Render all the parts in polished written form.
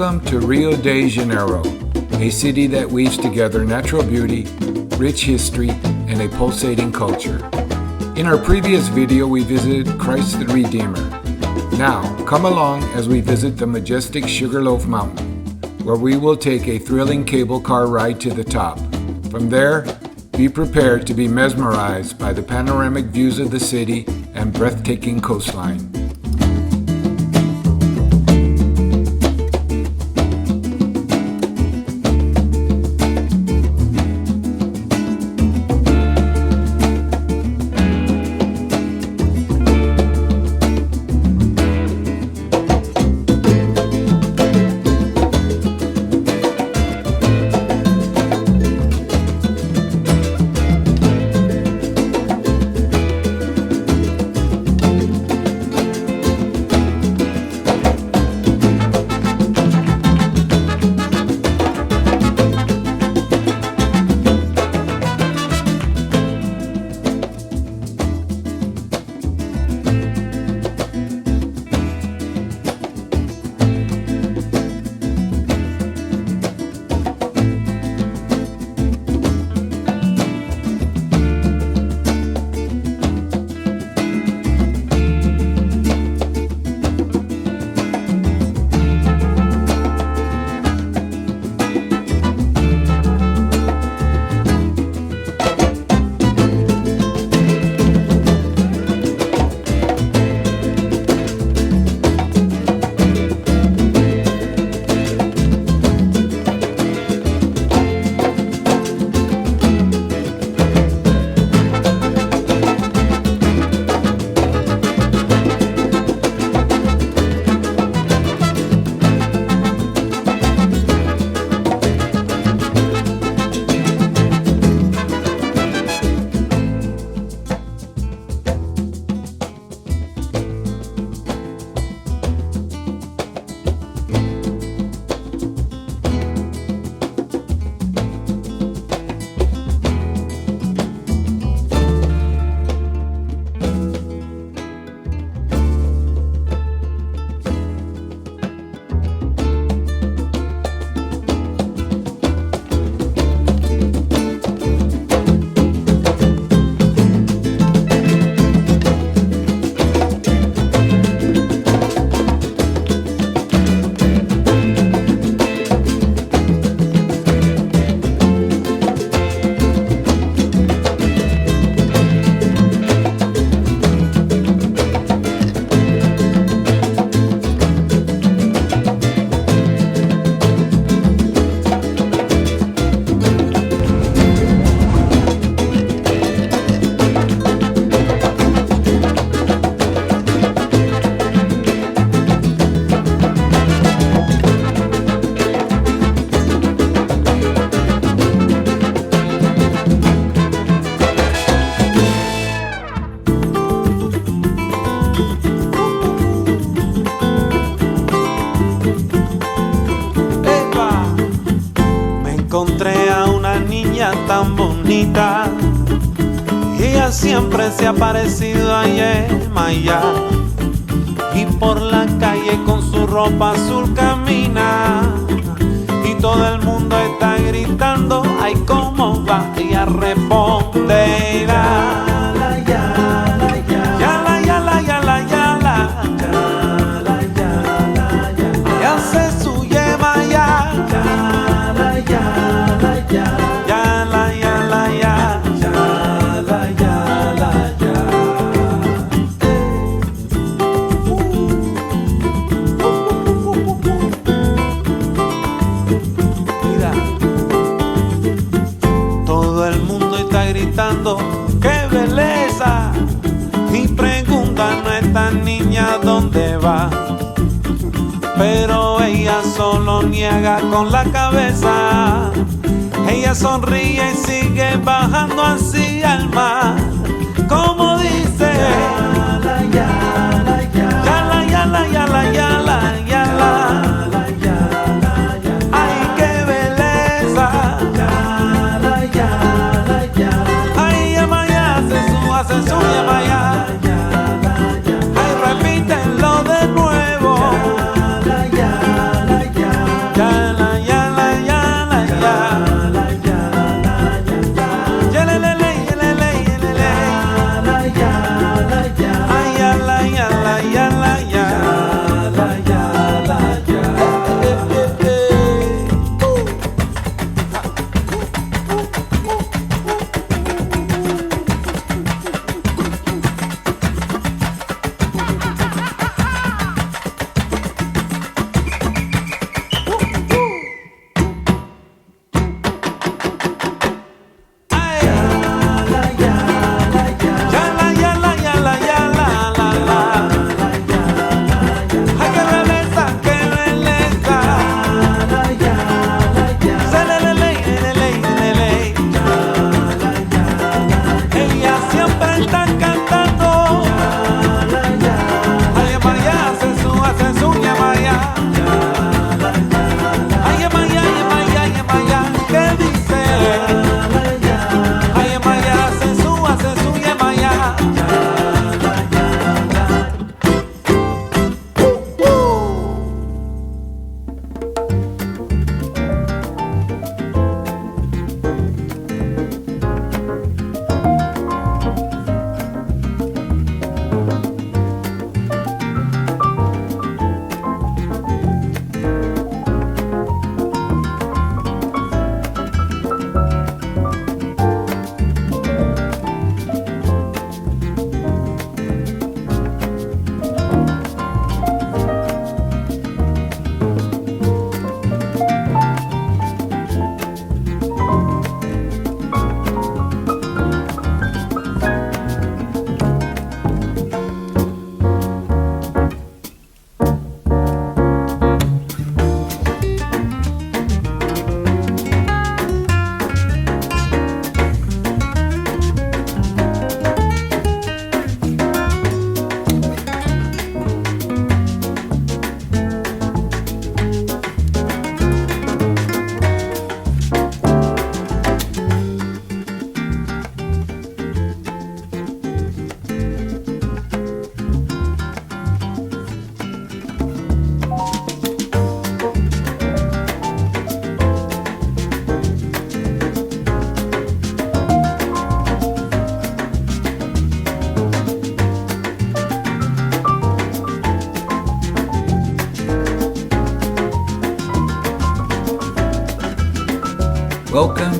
Welcome to Rio de Janeiro, a city that weaves together natural beauty, rich history, and a pulsating culture. In our previous video, we visited Christ the Redeemer. Now, come along as we visit the majestic Sugarloaf Mountain, where we will take a thrilling cable car ride to the top. From there, be prepared to be mesmerized by the panoramic views of the city and breathtaking coastline. Encontré a una niña tan bonita, ella siempre se ha parecido a Mayan, y por la calle con su ropa azul camina, y todo el mundo está gritando, ay cómo va, ella responde, yala, yala, yala, yala, yala, yala, ella hace su yema ya. Gritando, ¡qué belleza! Y preguntan a esta niña dónde va, pero ella solo niega con la cabeza. Ella sonríe y sigue bajando hacia el mar, como dice, yala, yala, yala, yala, yala, yala, yala, yala, ay, qué belleza. Hace su llamada, ay, repítenlo de nuevo.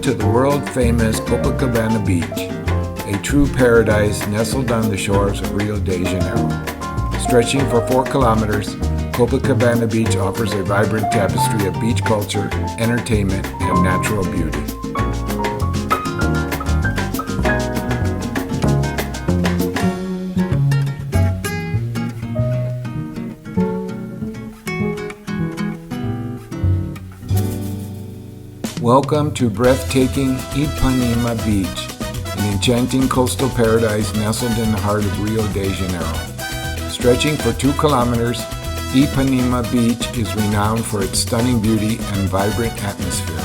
to the world-famous Copacabana Beach, a true paradise nestled on the shores of Rio de Janeiro. Stretching for 4 kilometers, Copacabana Beach offers a vibrant tapestry of beach culture, entertainment, and natural beauty. Welcome to breathtaking Ipanema Beach, an enchanting coastal paradise nestled in the heart of Rio de Janeiro. Stretching for 2 kilometers, Ipanema Beach is renowned for its stunning beauty and vibrant atmosphere.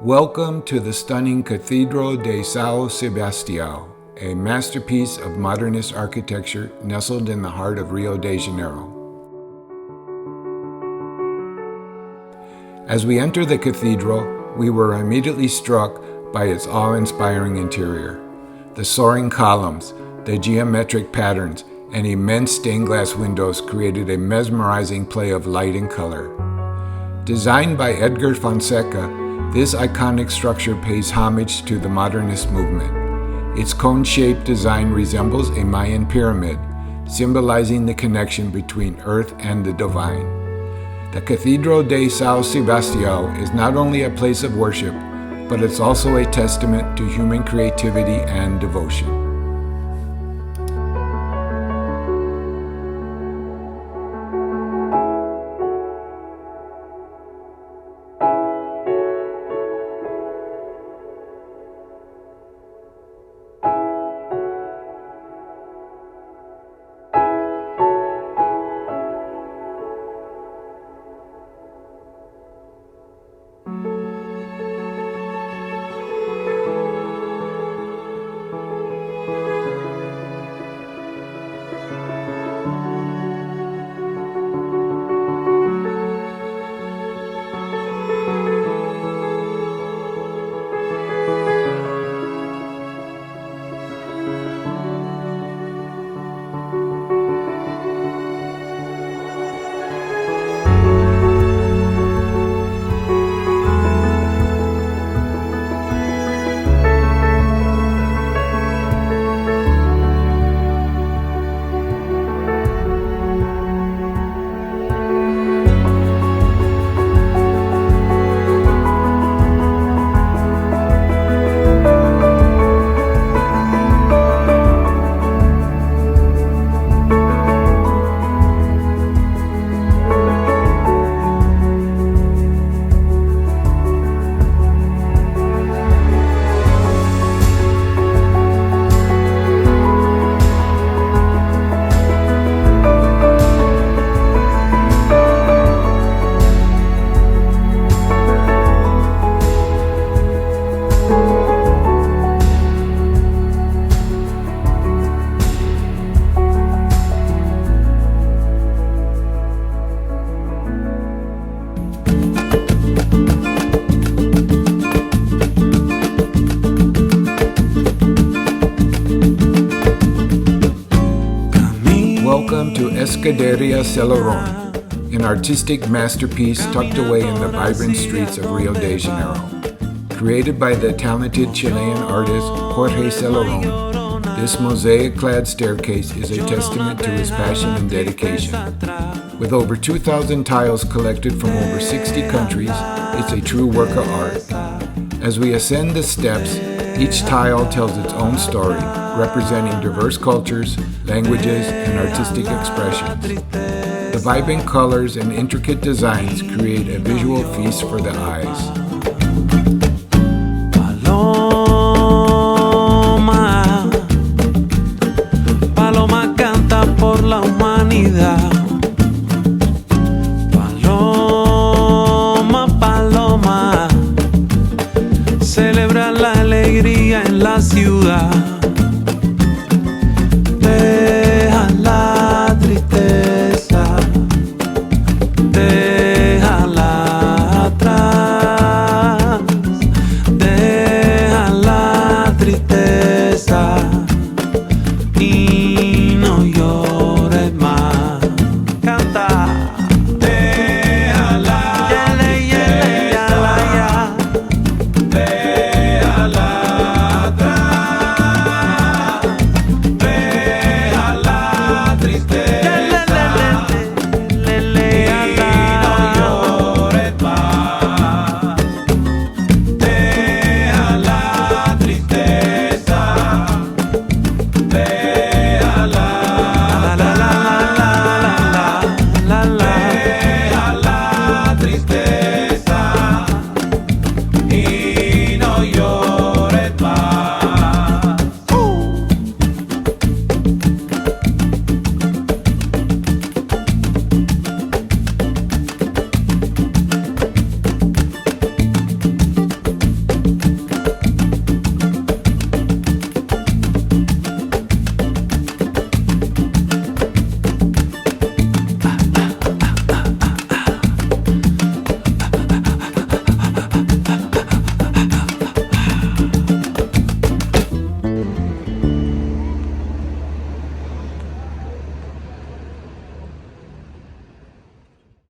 Welcome to the stunning Cathedral de Sao Sebastiao, a masterpiece of modernist architecture nestled in the heart of Rio de Janeiro. As we enter the cathedral, we were immediately struck by its awe-inspiring interior. The soaring columns, the geometric patterns, and immense stained glass windows created a mesmerizing play of light and color. Designed by Edgar Fonseca, this iconic structure pays homage to the modernist movement. Its cone-shaped design resembles a Mayan pyramid, symbolizing the connection between earth and the divine. The Cathedral de Sao Sebastiao is not only a place of worship, but it's also a testament to human creativity and devotion. Welcome to Escadaria Celeron, an artistic masterpiece tucked away in the vibrant streets of Rio de Janeiro. Created by the talented Chilean artist Jorge Celeron, this mosaic-clad staircase is a testament to his passion and dedication. With over 2,000 tiles collected from over 60 countries, it's a true work of art. As we ascend the steps, each tile tells its own story, representing diverse cultures, languages, and artistic expressions. The vibrant colors and intricate designs create a visual feast for the eyes.